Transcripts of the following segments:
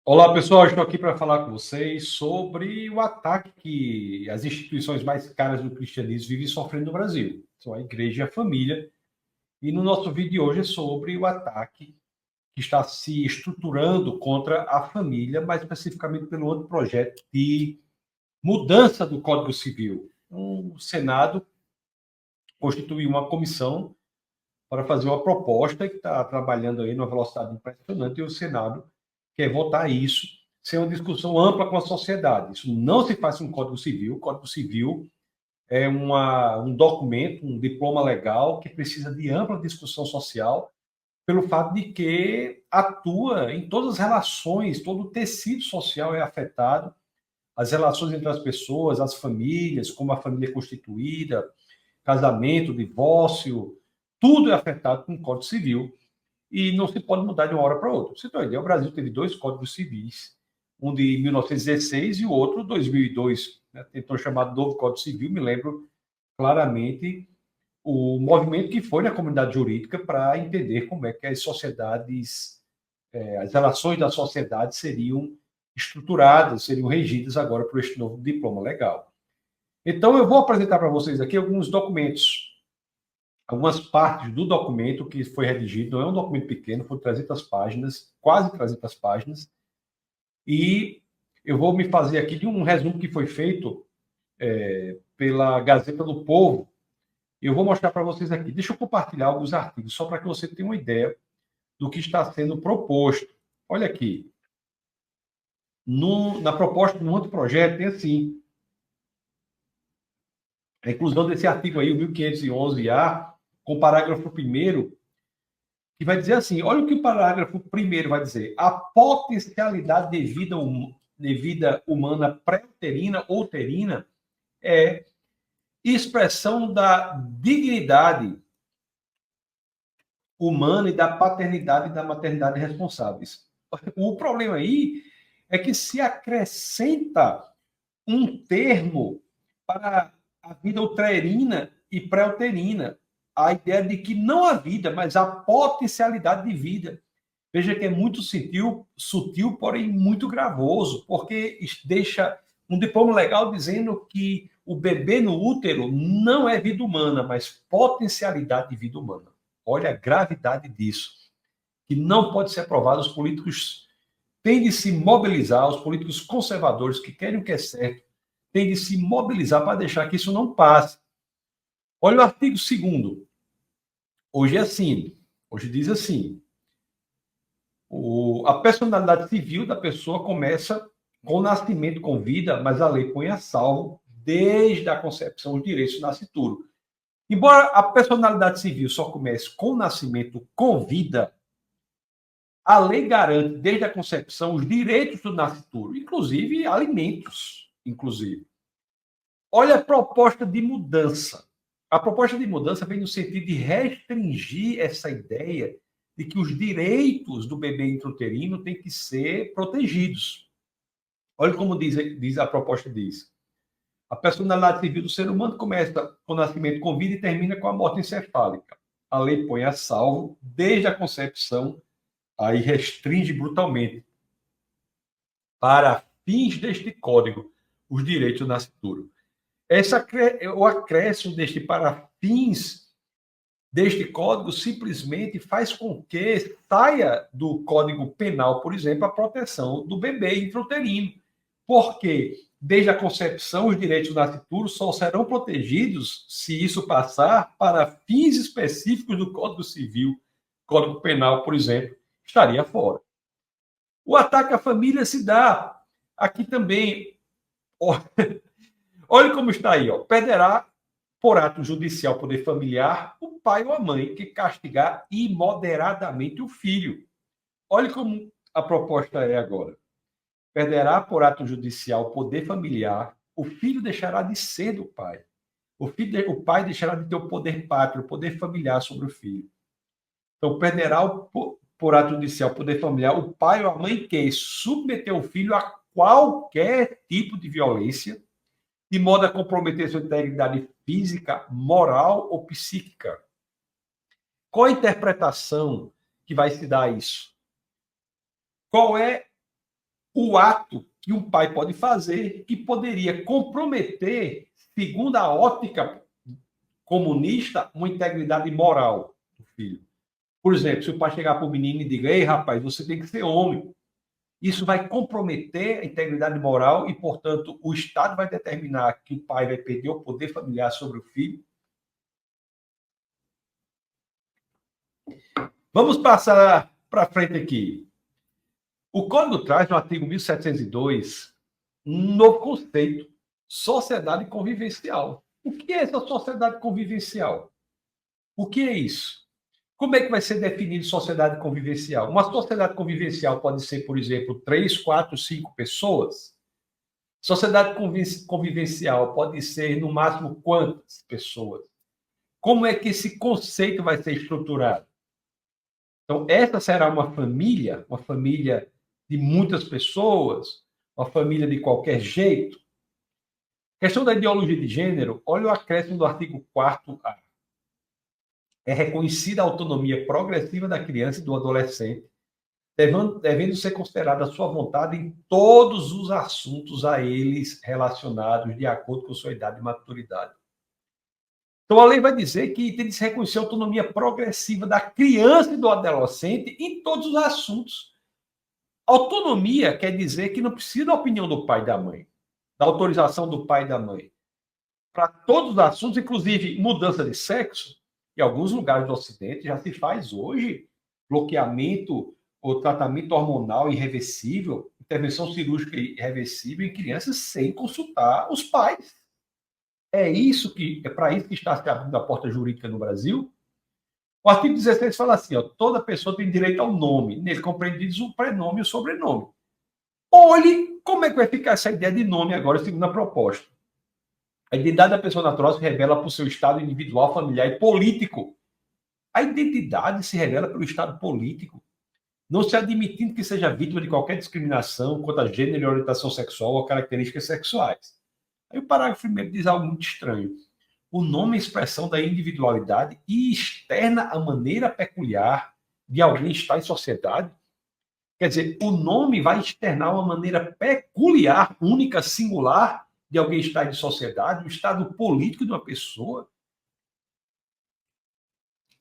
Olá, pessoal. Estou aqui para falar com vocês sobre o ataque que as instituições mais caras do cristianismo vivem sofrendo no Brasil. São a igreja e a família. E no nosso vídeo de hoje é sobre o ataque que está se estruturando contra a família, mais especificamente pelo outro projeto de mudança do Código Civil. O Senado constituiu uma comissão para fazer uma proposta que está trabalhando aí numa velocidade impressionante, e o Senado quer votar isso sem uma discussão ampla com a sociedade. Isso não se faz com o Código Civil. O Código Civil é um documento, um diploma legal que precisa de ampla discussão social, pelo fato de que atua em todas as relações, todo o tecido social é afetado, as relações entre as pessoas, as famílias, como a família é constituída, casamento, divórcio, tudo é afetado com o Código Civil e não se pode mudar de uma hora para outra. Você tem uma ideia, o Brasil teve dois códigos civis, um de 1916 e o outro 2002, né? Tentou chamar de novo Código Civil. Me lembro claramente o movimento que foi na comunidade jurídica para entender como é que as sociedades, as relações da sociedade seriam estruturadas, seriam regidas agora por este novo diploma legal. Então, eu vou apresentar para vocês aqui alguns documentos, algumas partes do documento que foi redigido. Não é um documento pequeno, foi 300 páginas, quase 300 páginas, e eu vou me fazer aqui de um resumo que foi feito pela Gazeta do Povo. Eu vou mostrar para vocês aqui. Deixa eu compartilhar alguns artigos, só para que você tenha uma ideia do que está sendo proposto. Olha aqui. Na proposta do anteprojeto tem assim, a inclusão desse artigo aí, o 1511-A, com o parágrafo 1º, que vai dizer assim, olha o que o parágrafo 1º vai dizer: a potencialidade de vida humana pré-uterina ou uterina é expressão da dignidade humana e da paternidade e da maternidade responsáveis. O problema aí é que se acrescenta um termo para a vida uterina e pré-uterina, a ideia de que não há vida, mas há potencialidade de vida. Veja que é muito sutil, porém muito gravoso, porque deixa um diploma legal dizendo que o bebê no útero não é vida humana, mas potencialidade de vida humana. Olha a gravidade disso, que não pode ser aprovado. Os políticos têm de se mobilizar, os políticos conservadores que querem o que é certo, têm de se mobilizar para deixar que isso não passe. Olha o artigo 2º. Hoje é assim, hoje diz assim: a personalidade civil da pessoa começa com o nascimento com vida, mas a lei põe a salvo, desde a concepção, os direitos do nascituro. Embora a personalidade civil só comece com o nascimento com vida, a lei garante, desde a concepção, os direitos do nascituro, inclusive alimentos, inclusive. Olha a proposta de mudança. A proposta de mudança vem no sentido de restringir essa ideia de que os direitos do bebê intrauterino têm que ser protegidos. Olha como diz a proposta diz. A personalidade civil do ser humano começa com o nascimento com vida e termina com a morte encefálica. A lei põe a salvo, desde a concepção, aí restringe brutalmente, para fins deste código, os direitos do nascituro. O acréscimo deste para fins deste código simplesmente faz com que saia do Código Penal, por exemplo, a proteção do bebê intrauterino. Porque, desde a concepção, os direitos do nascituro só serão protegidos se isso passar para fins específicos do Código Civil. Código Penal, por exemplo, estaria fora. O ataque à família se dá aqui também. Olha como está aí, ó. Perderá, por ato judicial poder familiar, o pai ou a mãe que castigar imoderadamente o filho. Olha como a proposta é agora. Perderá, por ato judicial, poder familiar, o filho deixará de ser do pai. O pai deixará de ter o poder pátrio, o poder familiar sobre o filho. Então, perderá, por ato judicial, poder familiar, o pai ou a mãe que submeter o filho a qualquer tipo de violência, de modo a comprometer sua integridade física, moral ou psíquica. Qual a interpretação que vai se dar a isso? Qual é o ato que um pai pode fazer que poderia comprometer, segundo a ótica comunista, uma integridade moral do filho. Por exemplo, se o pai chegar para o menino e diga: ei, rapaz, você tem que ser homem. Isso vai comprometer a integridade moral e, portanto, o Estado vai determinar que o pai vai perder o poder familiar sobre o filho. Vamos passar para frente aqui. O Código traz, no artigo 1702, um novo conceito: sociedade convivencial. O que é essa sociedade convivencial? O que é isso? Como é que vai ser definido sociedade convivencial? Uma sociedade convivencial pode ser, por exemplo, 3, 4, 5 pessoas. Sociedade convivencial pode ser, no máximo, quantas pessoas? Como é que esse conceito vai ser estruturado? Então, essa será uma família de muitas pessoas, uma família de qualquer jeito. A questão da ideologia de gênero, olha o acréscimo do artigo 4º-A. É reconhecida a autonomia progressiva da criança e do adolescente, devendo ser considerada a sua vontade em todos os assuntos a eles relacionados, de acordo com sua idade e maturidade. Então, a lei vai dizer que tem de se reconhecer a autonomia progressiva da criança e do adolescente em todos os assuntos. Autonomia quer dizer que não precisa da opinião do pai e da mãe, da autorização do pai e da mãe. Para todos os assuntos, inclusive mudança de sexo, em alguns lugares do Ocidente já se faz hoje bloqueamento ou tratamento hormonal irreversível, intervenção cirúrgica irreversível em crianças sem consultar os pais. É para isso que está se abrindo a porta jurídica no Brasil. O artigo 16 fala assim: toda pessoa tem direito ao nome, nele compreendidos o prenome e o sobrenome. Olhe como é que vai ficar essa ideia de nome agora, segundo a proposta. A identidade da pessoa natural se revela por seu estado individual, familiar e político. A identidade se revela pelo estado político, não se admitindo que seja vítima de qualquer discriminação quanto a gênero e orientação sexual ou características sexuais. Aí o parágrafo 1º diz algo muito estranho. O nome é expressão da individualidade e externa a maneira peculiar de alguém estar em sociedade. Quer dizer, o nome vai externar uma maneira peculiar, única, singular, de alguém estar em sociedade, o estado político de uma pessoa.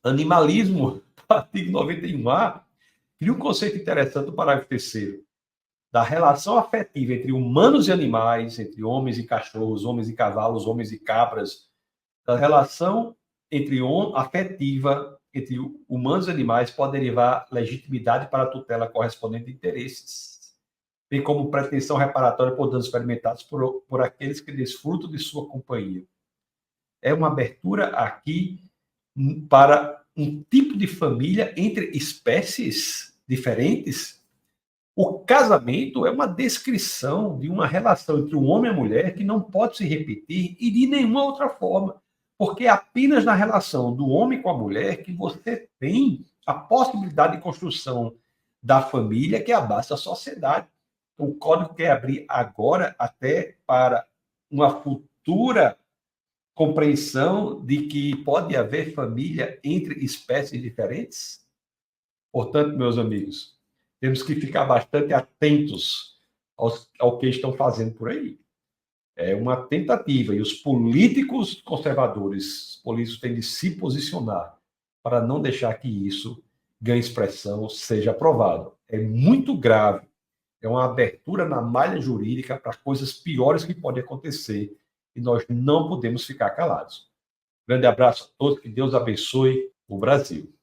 Animalismo, artigo 91A, cria um conceito interessante do parágrafo 3º, da relação afetiva entre humanos e animais, entre homens e cachorros, homens e cavalos, homens e cabras, da relação afetiva entre humanos e animais pode derivar legitimidade para a tutela correspondente de interesses, bem como pretensão reparatória por danos experimentados por aqueles que desfrutam de sua companhia. É uma abertura aqui para um tipo de família entre espécies diferentes. O casamento é uma descrição de uma relação entre um homem e a mulher que não pode se repetir e de nenhuma outra forma, porque é apenas na relação do homem com a mulher que você tem a possibilidade de construção da família, que é a base da sociedade. O Código quer abrir agora até para uma futura compreensão de que pode haver família entre espécies diferentes. Portanto, meus amigos, temos que ficar bastante atentos ao que estão fazendo por aí. É uma tentativa, e os políticos conservadores, políticos têm de se posicionar para não deixar que isso ganhe expressão, seja aprovado. É muito grave, é uma abertura na malha jurídica para coisas piores que podem acontecer, e nós não podemos ficar calados. Grande abraço a todos, que Deus abençoe o Brasil.